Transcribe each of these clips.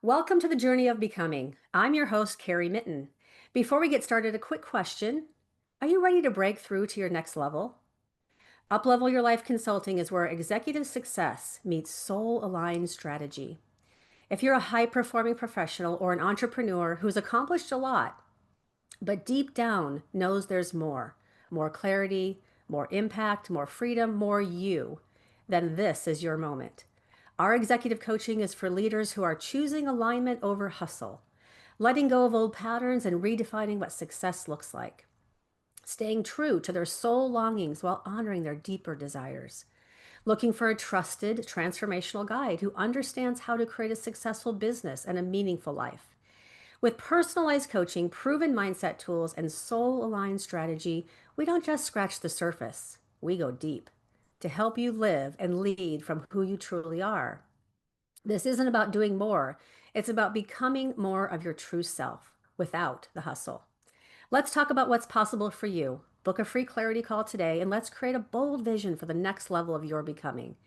Welcome to the journey of becoming. I'm your host, Karrie Mitten. Before we get started, a quick question. Are you ready to break through to your next level? Uplevel Your Life Consulting is where executive success meets soul aligned strategy. If you're a high performing professional or an entrepreneur who's accomplished a lot, but deep down knows there's more clarity, more impact, more freedom, more you, then this is your moment. Our executive coaching is for leaders who are choosing alignment over hustle, letting go of old patterns and redefining what success looks like, staying true to their soul longings while honoring their deeper desires, looking for a trusted transformational guide who understands how to create a successful business and a meaningful life. With personalized coaching, proven mindset tools, and soul aligned strategy, we don't just scratch the surface, we go deep to help you live and lead from who you truly are. This isn't about doing more, it's about becoming more of your true self without the hustle. Let's talk about what's possible for you. Book a free clarity call today and let's create a bold vision for the next level of your becoming.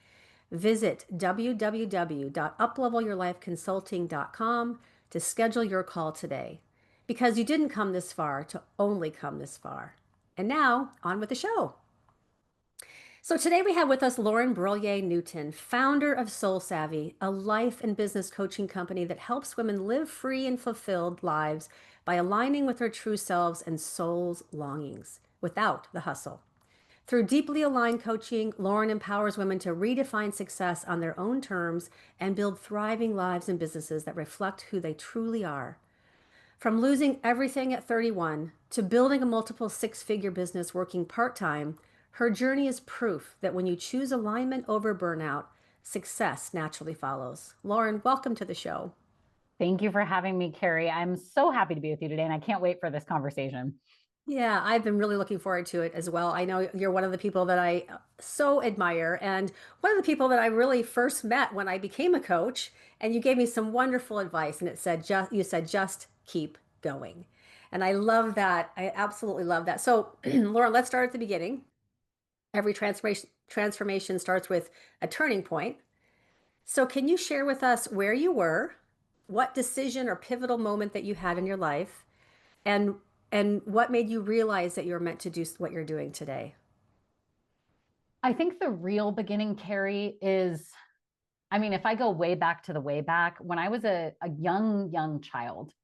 Visit www.uplevelyourlifeconsulting.com to schedule your call today because you didn't come this far to only come this far. And now, on with the show. So today we have with us Lauren Brollier Newton, founder of Soul Savvy, a life and business coaching company that helps women live free and fulfilled lives by aligning with their true selves and soul's longings without the hustle. Through deeply aligned coaching, Lauren empowers women to redefine success on their own terms and build thriving lives and businesses that reflect who they truly are. From losing everything at 31 to building a multiple six-figure business working part-time, her journey is proof that when you choose alignment over burnout, success naturally follows. Lauren, welcome to the show. Thank you for having me, Karrie. I'm so happy to be with you today, and I can't wait for this conversation. Yeah, I've been really looking forward to it as well. I know you're one of the people that I so admire, and one of the people that I really first met when I became a coach. And you gave me some wonderful advice, and it said, just keep going. And I love that. I absolutely love that. So, Laura, let's start at the beginning. Every transformation starts with a turning point. So, can you share with us where you were, what decision or pivotal moment that you had in your life, and what made you realize that you're meant to do what you're doing today? I think the real beginning, Karrie, is if I go way back to the way back, when I was a young child,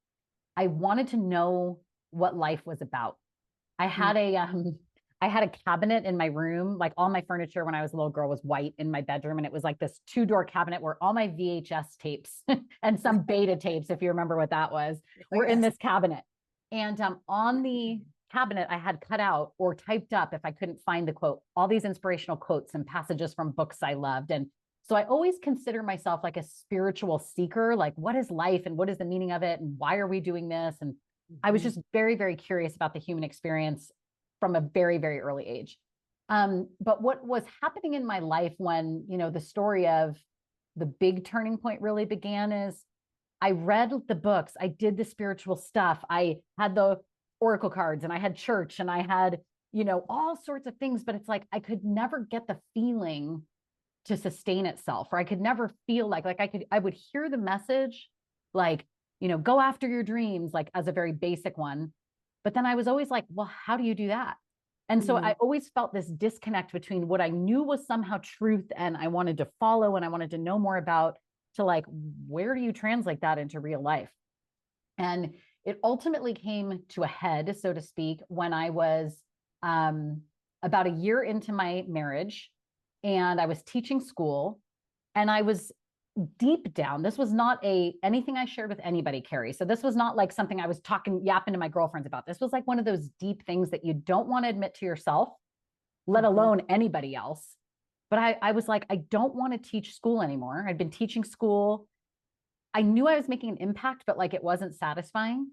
I wanted to know what life was about. I Mm. had a I had a cabinet in my room, like all my furniture when I was a little girl was white in my bedroom. And it was like this two-door cabinet where all my VHS tapes and some beta tapes, if you remember what that was, Oh, were in yes. this cabinet. And on the cabinet, I had cut out or typed up, if I couldn't find the quote, all these inspirational quotes and passages from books I loved. And so I always consider myself like a spiritual seeker, like what is life and what is the meaning of it? And why are we doing this? And I was Mhm. just very, very curious about the human experience from a very, very early age. But what was happening in my life when, the story of the big turning point really began is I read the books, I did the spiritual stuff, I had the oracle cards and I had church and I had, all sorts of things, but it's like I could never get the feeling to sustain itself, or I could never feel like I would hear the message like, go after your dreams, like as a very basic one. But then I was always like, well, how do you do that? And so I Mhm. always felt this disconnect between what I knew was somehow truth and I wanted to follow and I wanted to know more about, to like, where do you translate that into real life? And it ultimately came to a head, so to speak, when I was um, about a year into my marriage and I was teaching school and I was deep down. This was not anything I shared with anybody, Karrie. So this was not like something I was yapping to my girlfriends about. This was like one of those deep things that you don't want to admit to yourself, let Mhm. alone anybody else. But I was like, I don't want to teach school anymore. I'd been teaching school. I knew I was making an impact, but like it wasn't satisfying.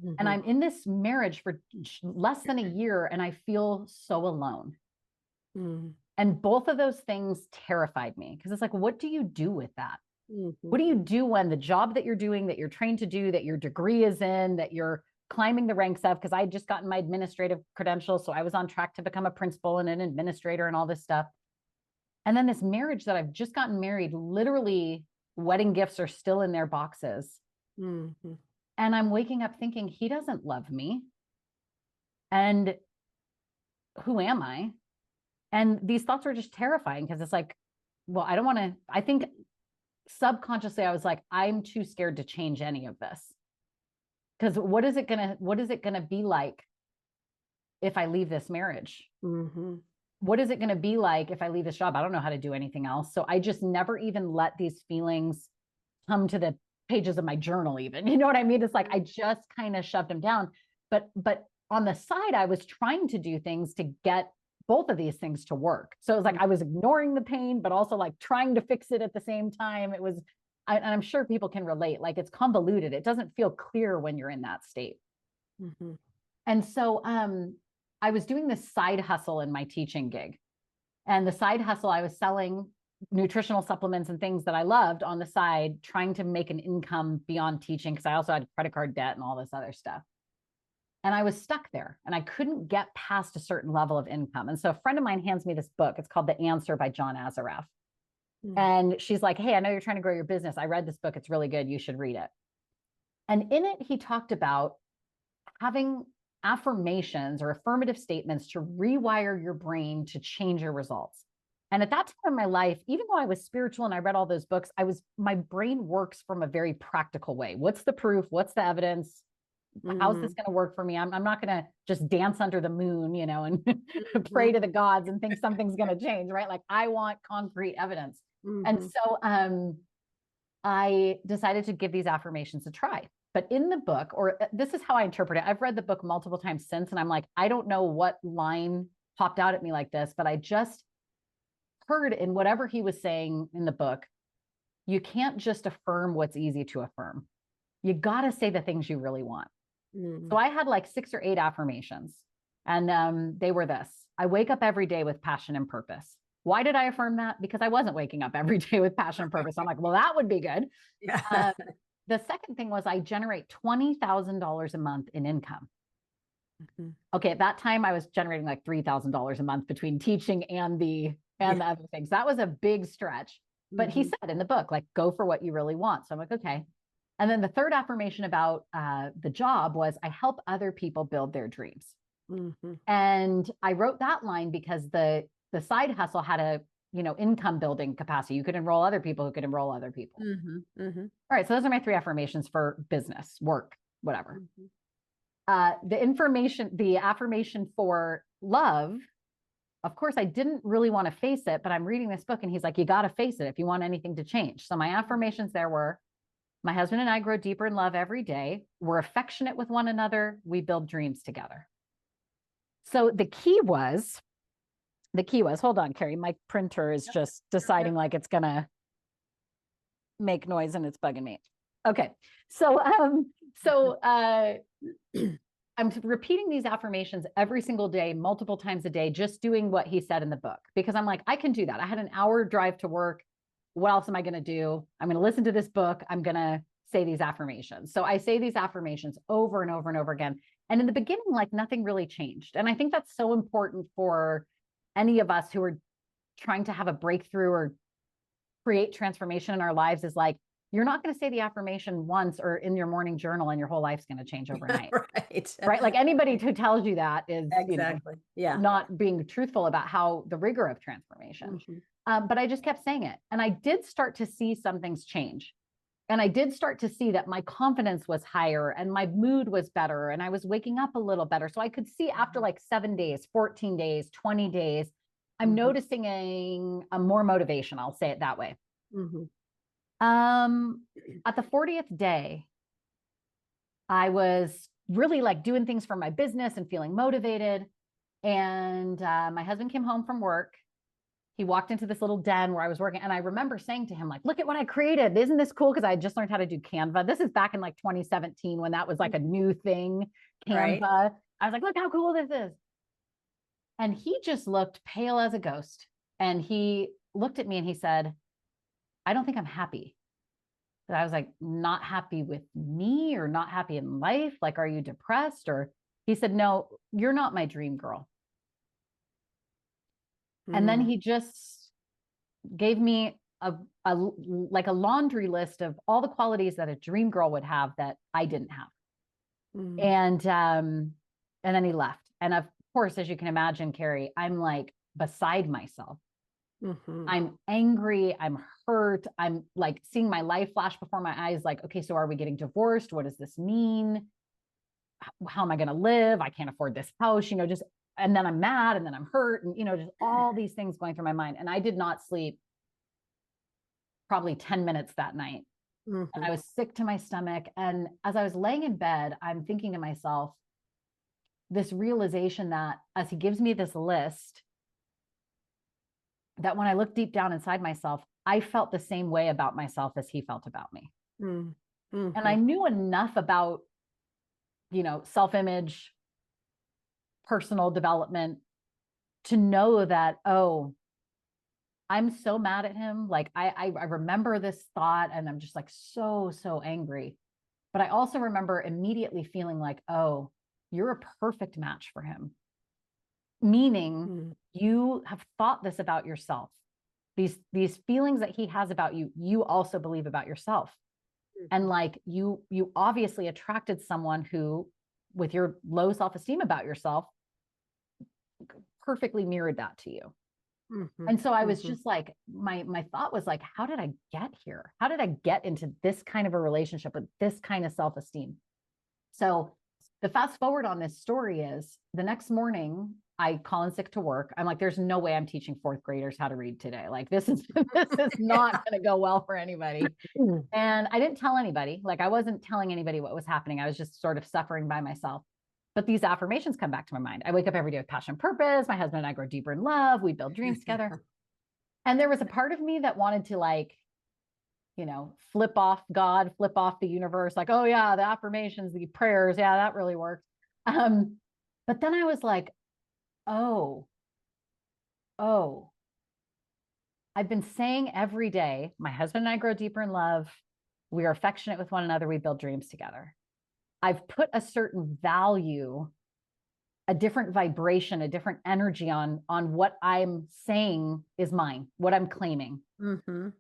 And Mhm. I'm in this marriage for less than a year and I feel so alone. Mhm. And both of those things terrified me because it's like, what do you do with that? What Mhm. do you do when the job that you're doing, that you're trained to do, that your degree is in, that you're climbing the ranks of? Because I had just gotten my administrative credentials. So I was on track to become a principal and an administrator and all this stuff. And then this marriage that I've just gotten married literally Wedding gifts are still in their boxes. Mm-hmm. And I'm waking up thinking, he doesn't love me. And who am I? And these thoughts were just terrifying because it's like, well, I don't want to, I think subconsciously I was like, I'm too scared to change any of this. Because what is it gonna be like if I leave this marriage? Mm-hmm. What is it going to be like if I leave this job? I don't know how to do anything else. So I just never even let these feelings come to the pages of my journal even. You know what I mean? It's like I just kind of shoved them down. But on the side, I was trying to do things to get both of these things to work. So it was like I was ignoring the pain, but also like trying to fix it at the same time. It was, and I'm sure people can relate, like it's convoluted. It doesn't feel clear when you're in that state. Mm-hmm. And so I was doing this side hustle in my teaching gig. And the side hustle, I was selling nutritional supplements and things that I loved on the side, trying to make an income beyond teaching because I also had credit card debt and all this other stuff. And I was stuck there and I couldn't get past a certain level of income. And so a friend of mine hands me this book. It's called The Answer by John Azareth. Mm-hmm. And she's like, hey, I know you're trying to grow your business. I read this book. It's really good. You should read it. And in it, he talked about having affirmations or affirmative statements to rewire your brain to change your results. And at that time in my life, even though I was spiritual and I read all those books, my brain works from a very practical way. What's the proof? What's the evidence? How's this going to work for me? I'm not going to just dance under the moon, and pray to the gods and think something's going to change, right? Like I want concrete evidence. And so I decided to give these affirmations a try. But in the book, or this is how I interpret it, I've read the book multiple times since, and I'm like, I don't know what line popped out at me like this, but I just heard in whatever he was saying in the book, you can't just affirm what's easy to affirm. You got to say the things you really want. So I had like 6 or 8 affirmations, and they were this: I wake up every day with passion and purpose. Why did I affirm that? Because I wasn't waking up every day with passion and purpose. I'm like, well, that would be good. Yeah. The second thing was I generate $20,000 a month in income. Mm-hmm. Okay, at that time I was generating like $3,000 a month between teaching and the other things. That was a big stretch. But he said in the book, like, go for what you really want. So I'm like, okay. And then the third affirmation about the job was I help other people build their dreams. Mm-hmm. And I wrote that line because the side hustle had a income building capacity. You could enroll other people who could enroll other people. Mm-hmm. Mm-hmm. All right. So those are my 3 affirmations for business, work, whatever. Mm-hmm. The affirmation for love, of course, I didn't really want to face it, but I'm reading this book and he's like, you got to face it if you want anything to change. So my affirmations there were, my husband and I grow deeper in love every day. We're affectionate with one another. We build dreams together. So the key was, hold on, Karrie, my printer is just deciding like it's going to make noise and it's bugging me. Okay. So I'm repeating these affirmations every single day, multiple times a day, just doing what he said in the book, because I'm like, I can do that. I had an hour drive to work. What else am I going to do? I'm going to listen to this book. I'm going to say these affirmations. So I say these affirmations over and over and over again. And in the beginning, like nothing really changed. And I think that's so important for any of us who are trying to have a breakthrough or create transformation in our lives, is like, you're not going to say the affirmation once or in your morning journal and your whole life's going to change overnight. Right. Like anybody who tells you that is not being truthful about how the rigor of transformation. Mm-hmm. But I just kept saying it. And I did start to see some things change. And I did start to see that my confidence was higher and my mood was better. And I was waking up a little better. So I could see after like 7 days, 14 days, 20 days, I'm noticing a more motivation. I'll say it that way. Mm-hmm. At the 40th day, I was really like doing things for my business and feeling motivated. And my husband came home from work. He walked into this little den where I was working. And I remember saying to him, like, look at what I created. Isn't this cool? Because I had just learned how to do Canva. This is back in like 2017 when that was like a new thing, Canva. Right. I was like, look how cool this is. And he just looked pale as a ghost. And he looked at me and he said, I don't think I'm happy. And I was like, not happy with me or not happy in life? Like, are you depressed? Or he said, no, you're not my dream girl. And then he just gave me a like a laundry list of all the qualities that a dream girl would have that I didn't have. Mm. And then he left. And of course, as you can imagine, Karrie, I'm like beside myself. Mhm. I'm angry. I'm hurt. I'm like seeing my life flash before my eyes. Like, okay, so are we getting divorced? What does this mean? How am I going to live? I can't afford this house, just, and then I'm mad and then I'm hurt. And, just all these things going through my mind. And I did not sleep probably 10 minutes that night. And I Mhm. was sick to my stomach. And as I was laying in bed, I'm thinking to myself, this realization that as he gives me this list, that when I looked deep down inside myself, I felt the same way about myself as he felt about me. Mm. And I Mhm. knew enough about, self image, personal development to know that, oh, I'm so mad at him. Like I remember this thought and I'm just like so angry. But I also remember immediately feeling like, oh, you're a perfect match for him. Meaning Mm. you have thought this about yourself. These feelings that he has about you, you also believe about yourself. And Mhm. like you obviously attracted someone who, with your low self-esteem about yourself, perfectly mirrored that to you. Mhm. And so I was Mhm. just like, my thought was like, how did I get here? How did I get into this kind of a relationship with this kind of self-esteem? So the fast forward on this story is the next morning I call in sick to work. I'm like, there's no way I'm teaching fourth graders how to read today. Like this is this is not going to go well for anybody. Mm. And I didn't tell anybody. Like I wasn't telling anybody what was happening. I was just sort of suffering by myself. But these affirmations come back to my mind. I wake up every day with passion and purpose. My husband and I grow deeper in love. We build dreams together. And there was a part of me that wanted to like, flip off God, flip off the universe, like, oh yeah, the affirmations, the prayers, yeah, that really worked. Um, but then I was like, oh, oh, I've been saying every day, my husband and I grow deeper in love. We are affectionate with one another. We build dreams together. I've put a certain value, a different vibration, a different energy on what I'm saying is mine, what I'm claiming. Mhm.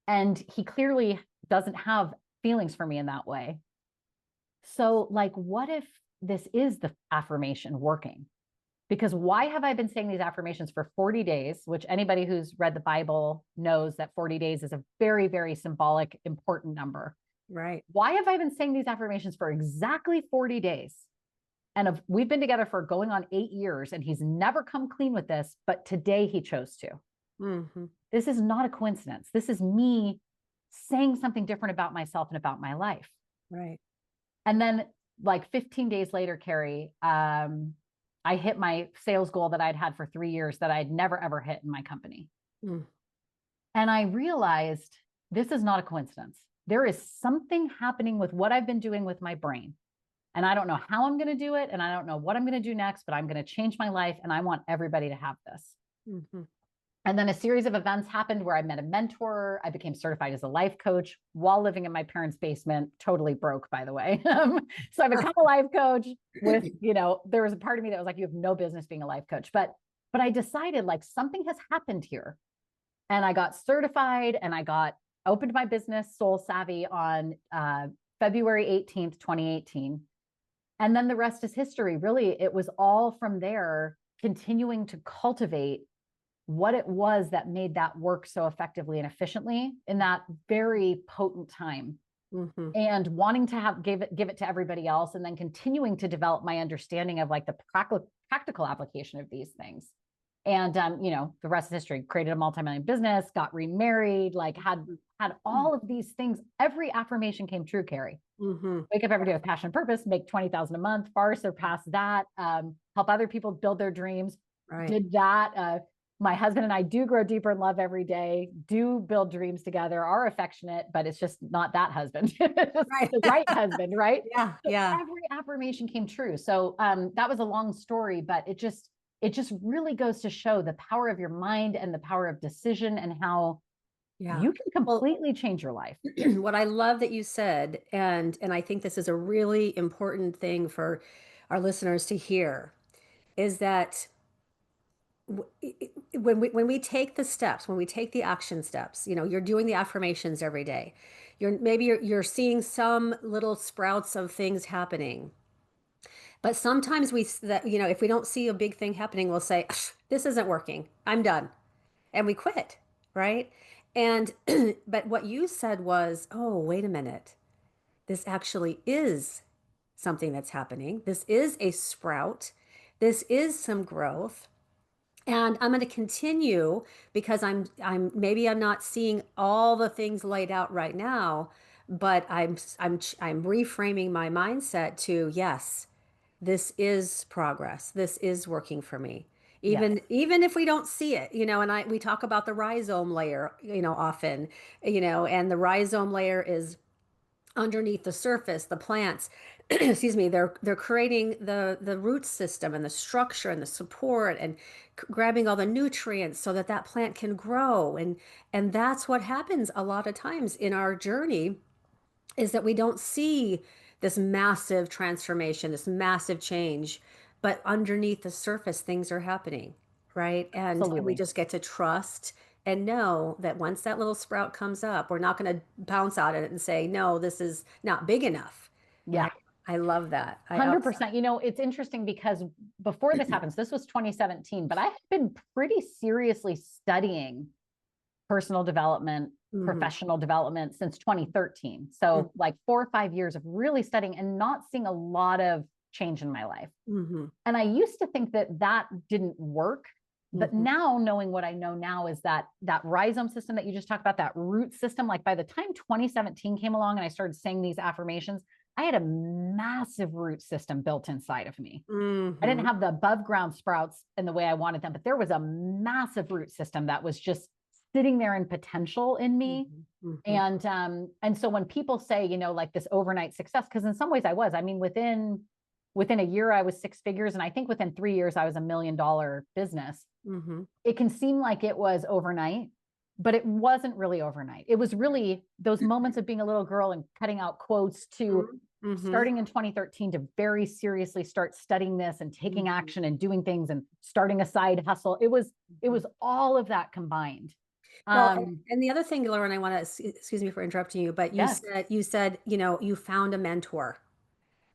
And he clearly doesn't have feelings for me in that way. So, like, what if this is the affirmation working? Because why have I been saying these affirmations for 40 days, which anybody who's read the Bible knows that 40 days is a very, very symbolic, important number. Right. Why have I been saying these affirmations for exactly 40 days? And we've been together for going on 8 years, and he's never come clean with this, but today he chose to. Mhm. This is not a coincidence. This is me saying something different about myself and about my life. Right. And then like 15 days later, Karrie, I hit my sales goal that I'd had for 3 years that I'd never ever hit in my company. Mm. And I realized this is not a coincidence. There is something happening with what I've been doing with my brain. And I don't know how I'm going to do it. And I don't know what I'm going to do next, but I'm going to change my life. And I want everybody to have this. Mhm. And then a series of events happened where I met a mentor. I became certified as a life coach while living in my parents' basement, totally broke, by the way. So I become a life coach with, there was a part of me that was like, you have no business being a life coach. But I decided like something has happened here. And I got certified and opened my business Soul Savvy on February 18th, 2018. And then the rest is history. Really, it was all from there, continuing to cultivate what it was that made that work so effectively and efficiently in that very potent time, Mhm. and wanting to give it to everybody else, and then continuing to develop my understanding of like the practical application of these things. And the rest is history. Created a multi-million business, got remarried, like had all of these things. Every affirmation came true, Karrie. Mhm. Wake up every day with passion and purpose, make 20,000 a month, far surpass that, help other people build their dreams. Right. Did that. My husband and I do grow deeper in love every day, do build dreams together, are affectionate, but it's just not that husband, Right. the right husband, right? Yeah. So Yeah. every affirmation came true. So that was a long story, but it just really goes to show the power of your mind and the power of decision and how Yeah. you can Well, completely change your life. what I love that you said, and I think this is a really important thing for our listeners to hear, is that when we take the steps, when we take the action steps, you're doing the affirmations every day. You're seeing some little sprouts of things happening. But sometimes if we don't see a big thing happening, we'll say, this isn't working. I'm done. And we quit, right? And but what you said was, oh, wait a minute. This actually is something that's happening. This is a sprout. This is some growth. And I'm going to continue because I'm not seeing all the things laid out right now, but I'm reframing my mindset to, yes, this is progress. This is working for me. Yes. Even if we don't see it, and we talk about the rhizome layer, often, and the rhizome layer is underneath the surface, the plants, excuse me, they're creating the root system and the structure and the support and grabbing all the nutrients so that that plant can grow. And that's what happens a lot of times in our journey, is that we don't see this massive transformation, this massive change, but underneath the surface, things are happening, right? And we Absolutely. just get to trust and know that once that little sprout comes up, we're not going to bounce out at it and say, no, this is not big enough, Yeah. right? I love that. I also, 100%. It's interesting because before this happens, this was 2017, but I had been pretty seriously studying personal development, mhm, professional development since 2013. So, like 4 or 5 years of really studying and not seeing a lot of change in my life. mhm, And I used to think that that didn't work. But mhm, now, knowing what I know now, is that that rhizome system that you just talked about, that root system, like by the time 2017 came along and I started saying these affirmations, I had a massive root system built inside of me. I didn't mhm, have the above ground sprouts in the way I wanted them, but there was a massive root system that was just sitting there in potential in me. mhm, mhm, And so when people say, like this overnight success, because in some ways I was, I mean, within a year I was 6 figures, and I think within 3 years I was $1 million business. mhm, It can seem like it was overnight, but it wasn't really overnight. It was really those moments of being a little girl and cutting out quotes to mhm, mhm, starting in 2013 to very seriously start studying this and taking mhm, action and doing things and starting a side hustle. It was mhm. all of that combined. Well, Um, and the other thing, Lauren, I want to, excuse me for interrupting you, but yes, you said, you found a mentor,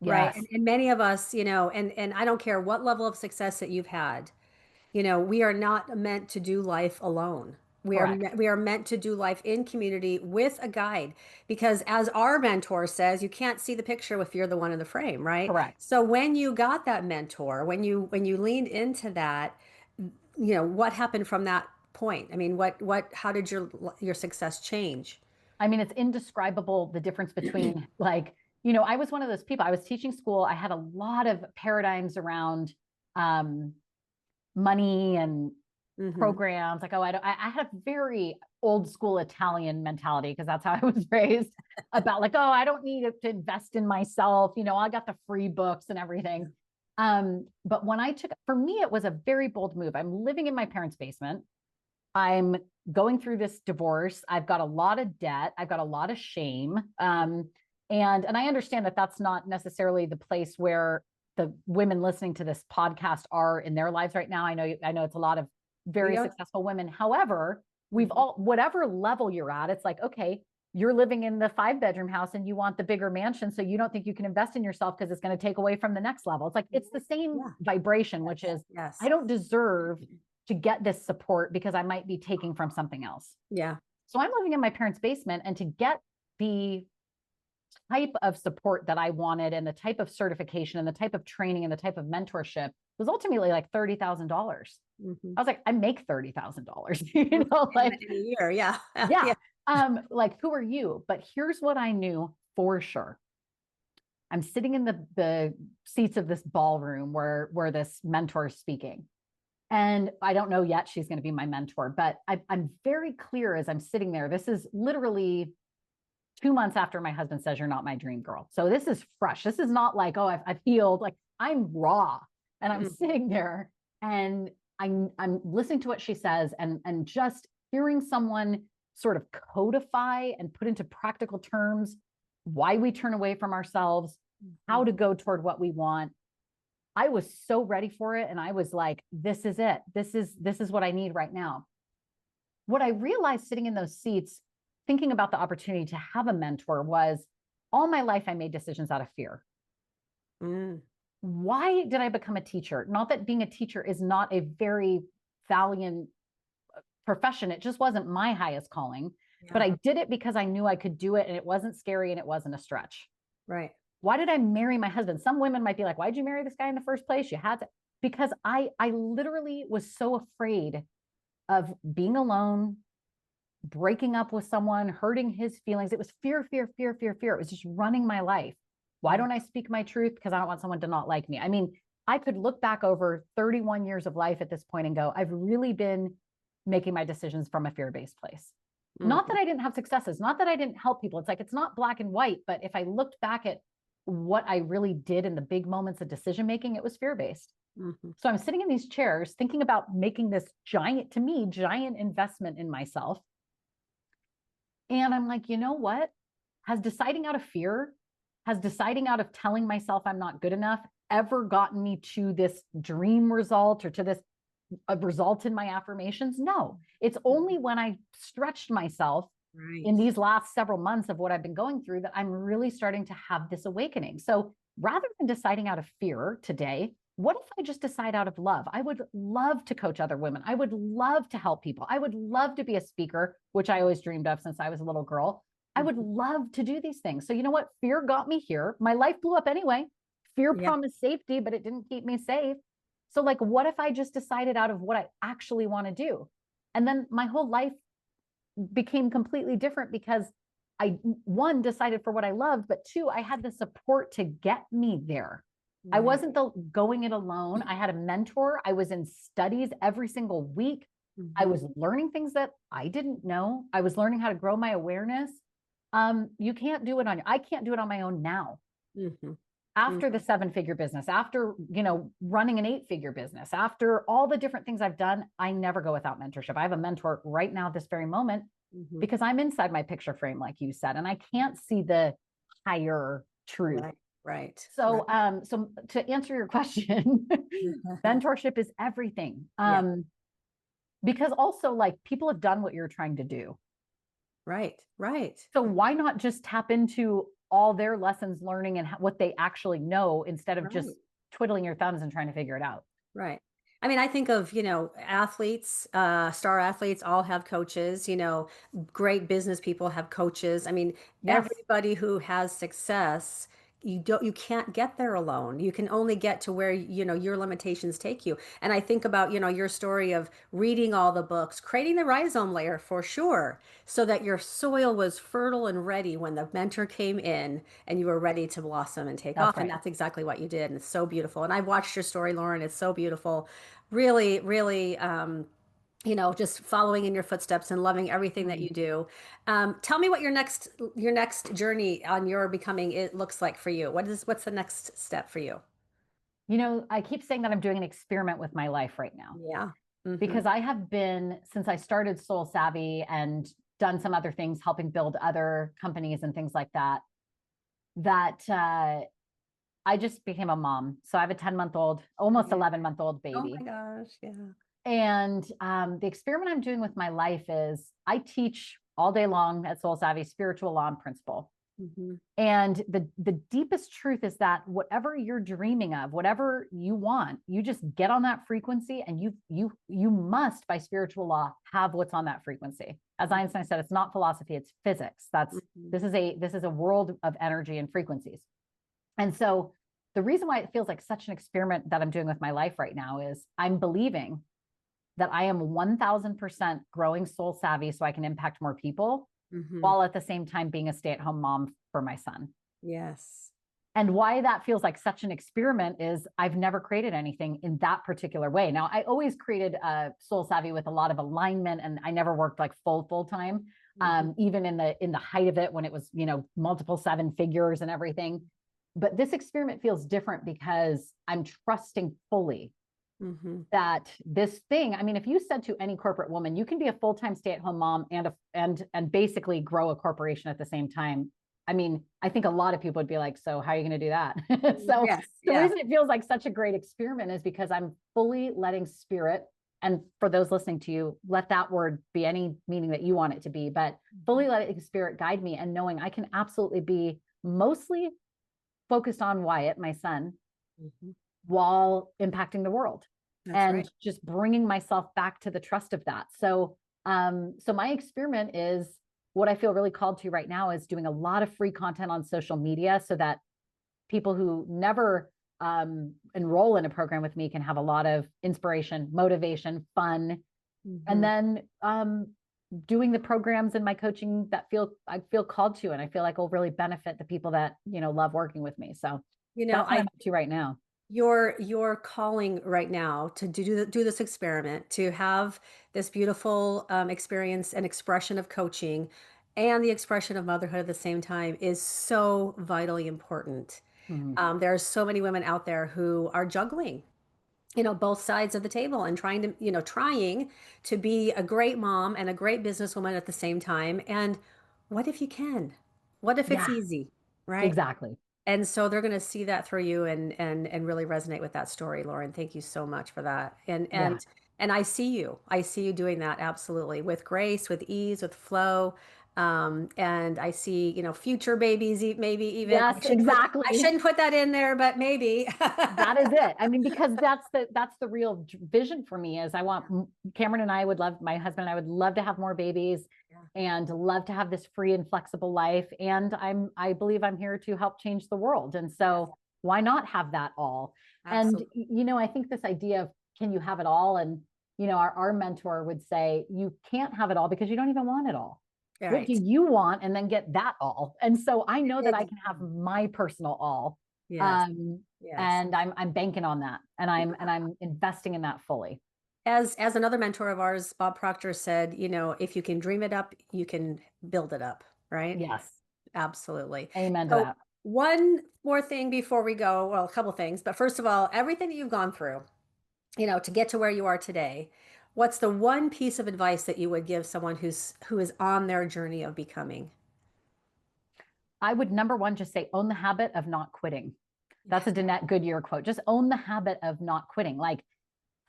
right? yes, And many of us, and I don't care what level of success that you've had, we are not meant to do life alone. correct, We are meant to do life in community with a guide, because as our mentor says, you can't see the picture if you're the one in the frame, right? correct. So when you got that mentor, when you leaned into that, what happened from that point? I mean, how did your success change? I mean, it's indescribable the difference between like, I was one of those people. I was teaching school. I had a lot of paradigms around um, money and Hmm. programs. Like, oh, I had a very old school Italian mentality because that's how I was raised about like, oh, I don't need to invest in myself. I got the free books and everything. But when for me, it was a very bold move. I'm living in my parents' basement. I'm going through this divorce. I've got a lot of debt. I've got a lot of shame. And I understand that that's not necessarily the place where the women listening to this podcast are in their lives right now. I know it's a lot of We very are. successful women. However, we've Mhm. all, whatever level you're at, it's like, okay, you're living in the 5 bedroom house and you want the bigger mansion. So you don't think you can invest in yourself because it's going to take away from the next level. It's like, it's the same Yeah. vibration, which Yes. is, I Yes. don't deserve to get this support because I might be taking from something else. Yeah. So I'm living in my parents' basement, and to get the type of support that I wanted and the type of certification and the type of training and the type of mentorship was ultimately like $30,000. Hmm. I was like, I make $30,000, like, In a year. Yeah. yeah. Yeah. Like, who are you? But here's what I knew for sure. I'm sitting in the seats of this ballroom where this mentor is speaking. And I don't know yet she's going to be my mentor, but I'm very clear as I'm sitting there. This is literally 2 months after my husband says, "You're not my dream girl." So this is fresh. This is not like, oh, I've healed. Like, I'm raw, and I'm Mm. sitting there and I'm listening to what she says, and just hearing someone sort of codify and put into practical terms why we turn away from ourselves, how Mhm. to go toward what we want. I was so ready for it. And I was like, this is it. This is what I need right now. What I realized sitting in those seats, thinking about the opportunity to have a mentor, was all my life I made decisions out of fear. Mm. Why did I become a teacher? Not that being a teacher is not a very valiant profession. It just wasn't my highest calling, but Yeah. I did it because I knew I could do it and it wasn't scary and it wasn't a stretch. Right. Why did I marry my husband? Some women might be like, why'd you marry this guy in the first place? You had to, because I literally was so afraid of being alone, breaking up with someone, hurting his feelings. It was fear, fear, fear, fear, fear. It was just running my life. Why Yeah. don't I speak my truth? Because I don't want someone to not like me. I mean, I could look back over 31 years of life at this point and go, I've really been making my decisions from a fear-based place. Not that Mhm. I didn't have successes, not that I didn't help people. It's like, it's not black and white, but if I looked back at what I really did in the big moments of decision making, it was fear-based. Mhm. So I'm sitting in these chairs thinking about making this giant, to me, giant investment in myself. And I'm like, you know what? Has deciding out of fear, has deciding out of telling myself I'm not good enough ever gotten me to this dream result or to this result in my affirmations? No. It's only when I stretched myself in Right. these last several months of what I've been going through that I'm really starting to have this awakening. So rather than deciding out of fear today, what if I just decide out of love? I would love to coach other women. I would love to help people. I would love to be a speaker, which I always dreamed of since I was a little girl. I would Mhm. love to do these things. So, you know what? Fear got me here. My life blew up anyway. Fear Yeah. promised safety, but it didn't keep me safe. So, like, what if I just decided out of what I actually want to do? And then my whole life became completely different because I, one, decided for what I loved, but two, I had the support to get me there. I Right. wasn't going it alone. I had a mentor. I was in studies every single week. I Mhm. was learning things that I didn't know. I was learning how to grow my awareness. You can't do it on, I can't do it on my own now. Mhm. After the Mhm. 7-figure business, after, running an 8-figure business, after all the different things I've done, I never go without mentorship. I have a mentor right now, this very moment, Mhm. because I'm inside my picture frame, like you said, and I can't see the higher truth. Right. Right. Right. So to answer your question, mentorship is everything. Yeah. Because also, like, people have done what you're trying to do. Right. Right. So why not just tap into all their lessons learning and what they actually know instead of just Right. twiddling your thumbs and trying to figure it out? Right. I mean, I think of, athletes, star athletes all have coaches, great business people have coaches. I mean, Yes, everybody who has success, you can't get there alone. You can only get to where, your limitations take you. And I think about, your story of reading all the books, creating the rhizome layer for sure, so that your soil was fertile and ready when the mentor came in and you were ready to blossom and take that's off. And right. that's exactly what you did. And it's so beautiful. And I've watched your story, Lauren. It's so beautiful. Really, really, just following in your footsteps and loving everything that you Mm. do. Tell me what your next journey on your becoming it looks like for you. What's the next step for you? I keep saying that I'm doing an experiment with my life right now Yeah. Mm-hmm. because I have been, since I started Soul Savvy and done some other things, helping build other companies and things like that, that I just became a mom. So I have a 10-month-old, almost Yeah. 11-month-old Oh my baby. gosh. Yeah. And the experiment I'm doing with my life is I teach all day long at Soul Savvy spiritual law and principle. Mm-hmm. And the deepest truth is that whatever you're dreaming of, whatever you want, you just get on that frequency, and you must, by spiritual law, have what's on that frequency. As Einstein said, it's not philosophy, it's physics. That's Mm-hmm. this is a world of energy and frequencies. And so the reason why it feels like such an experiment that I'm doing with my life right now is I'm believing that I am 1000% growing soul savvy so I can impact more people, Mm-hmm. while at the same time being a stay-at-home mom for my son. Yes. And why that feels like such an experiment is I've never created anything in that particular way. Now, I always created Soul Savvy with a lot of alignment, and I never worked like full time. Mm-hmm. Even in the height of it, when it was multiple 7 figures and everything. But this experiment feels different because I'm trusting fully Mm-hmm. that this thing, I mean, if you said to any corporate woman, you can be a full-time stay-at-home mom and basically grow a corporation at the same time, I mean, I think a lot of people would be like, so how are you going to do that? So Yes. the Yeah. reason it feels like such a great experiment is because I'm fully letting spirit, and for those listening to you, let that word be any meaning that you want it to be, but fully letting spirit guide me and knowing I can absolutely be mostly focused on Wyatt, my son, Mhm. while impacting the world That's right. and just bringing myself back to the trust of that. So my experiment is what I feel really called to right now is doing a lot of free content on social media so that people who never enroll in a program with me can have a lot of inspiration, motivation, fun, and Mhm. then doing the programs in my coaching that I feel called to, and I feel like will really benefit the people that love working with me. So You know, that's what I'm I up to right now. Your calling right now to do this experiment, to have this beautiful experience and expression of coaching and the expression of motherhood at the same time is so vitally important. Mhm. There are so many women out there who are juggling, both sides of the table and trying to be a great mom and a great businesswoman at the same time. And what if you can? What if it's Yeah, easy, right? exactly. And so they're going to see that through you and really resonate with that story, Lauren. Thank you so much for that. And Yeah. and I see you. I see you doing that absolutely with grace, with ease, with flow. And I see, future babies, maybe even. Yes, I exactly. shouldn't put that in there, but maybe. That is it. I mean, because that's the real vision for me is I want Cameron and I would love my husband and I would love to have more babies Yeah, and love to have this free and flexible life. And I believe I'm here to help change the world. And yes, so why not have that all? And absolutely. I think this idea of can you have it all? And our mentor would say, you can't have it all because you don't even want it all. All What do right. you want? And then get that all. And so I know that I Ex- can have my personal all. Yes, Um, yes. and I'm banking on that, and I'm investing in that fully. As another mentor of ours, Bob Proctor said, if you can dream it up, you can build it up, right? Yes, Absolutely. amen to So, that. one more thing before we go, well, a couple things, but first of all, everything that you've gone through, to get to where you are today, what's the one piece of advice that you would give someone who is on their journey of becoming? I would number one just say own the habit of not quitting. That's Yes. a Danette Goodyear quote. Just own the habit of not quitting. Like,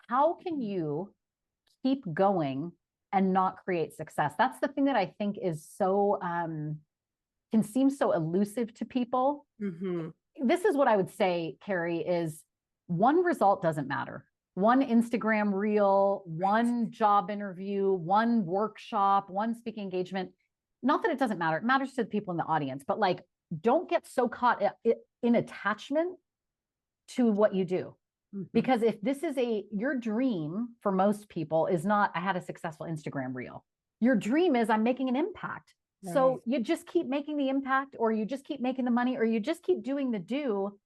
how can you keep going and not create success? That's the thing that I think is so can seem so elusive to people. Hmm. This is what I would say, Karrie, is one result doesn't matter. One Instagram reel, Right. one job interview, one workshop, one speaking engagement. Not that it doesn't matter. It matters to the people in the audience, but like, don't get so caught in attachment to what you do. Hmm. Because if this is your dream for most people is not, I had a successful Instagram reel. Your dream is I'm making an impact. Right. So you just keep making the impact, or you just keep making the money, or you just keep doing the do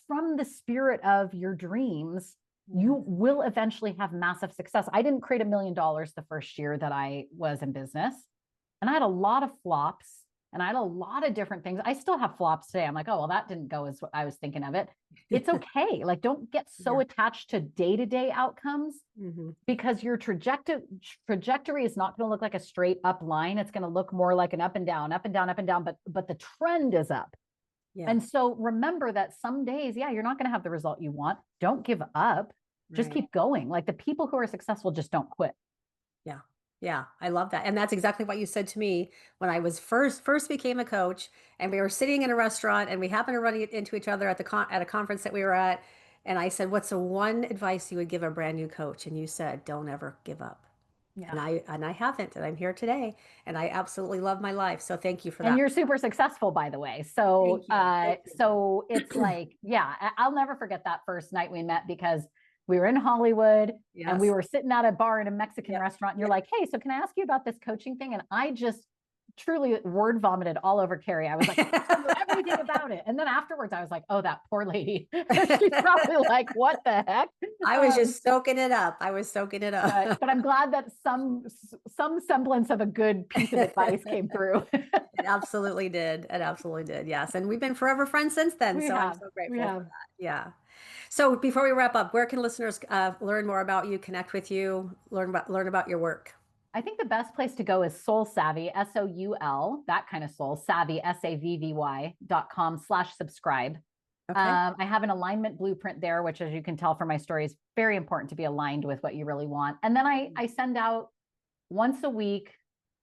from the spirit of your dreams. You Yes. will eventually have massive success. I didn't create $1 million the first year that I was in business. And I had a lot of flops and I had a lot of different things. I still have flops today. I'm like, oh, well, that didn't go as what I was thinking of it. It's okay. Like, don't get so Yeah. attached to day-to-day outcomes Hmm. because your trajectory is not going to look like a straight up line. It's going to look more like an up and down, up and down, up and down, but the trend is up. And Yes. so remember that some days, yeah, you're not going to have the result you want. Don't give up. Just Right. keep going. Like the people who are successful just don't quit. Yeah. Yeah, I love that. And that's exactly what you said to me when I was first became a coach and we were sitting in a restaurant and we happened to run into each other at a conference that we were at, and I said, "What's the one advice you would give a brand new coach?" And you said, "Don't ever give up." Yeah. And I haven't, and I'm here today, and I absolutely love my life. So thank you for And that. you're super successful, by the way. So, Thank you. Thank so it's you. like, yeah, I'll never forget that first night we met because we were in Hollywood and we Yes. were sitting at a bar in a Mexican Yep. restaurant. And you're Yep. like, hey, so can I ask you about this coaching thing? And I just truly word vomited all over Karrie. I was like, I know everything about it. And then afterwards, I was like, oh, that poor lady. She's probably like, what the heck? I was Um, just soaking it up. I was soaking it up. but I'm glad that some semblance of a good piece of advice came through. It absolutely did. It absolutely did. Yes. And we've been forever friends since then. We So I'm have, so we grateful for have. that. Yeah. So before we wrap up, where can listeners learn more about you, connect with you, learn about your work? I think the best place to go is Soul Savvy, SOUL, that kind of soul, savvy, SAVVY.com/subscribe. Okay. I have an alignment blueprint there, which, as you can tell from my story, is very important to be aligned with what you really want. And then I send out once a week,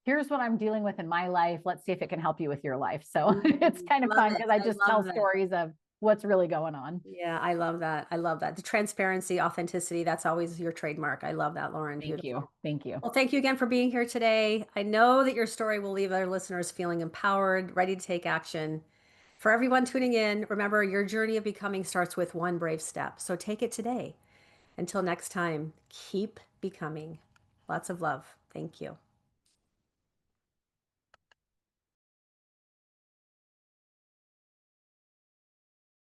here's what I'm dealing with in my life. Let's see if it can help you with your life. So it's kind of Love fun it. because I I just tell love that. stories of what's really going on. Yeah, I love that. I love that. The transparency, authenticity, that's always your trademark. I love that, Lauren. Thank you. Beautiful. Thank you. Well, thank you again for being here today. I know that your story will leave our listeners feeling empowered, ready to take action. For everyone tuning in, remember your journey of becoming starts with one brave step. So take it today. Until next time, keep becoming. Lots of love. Thank you.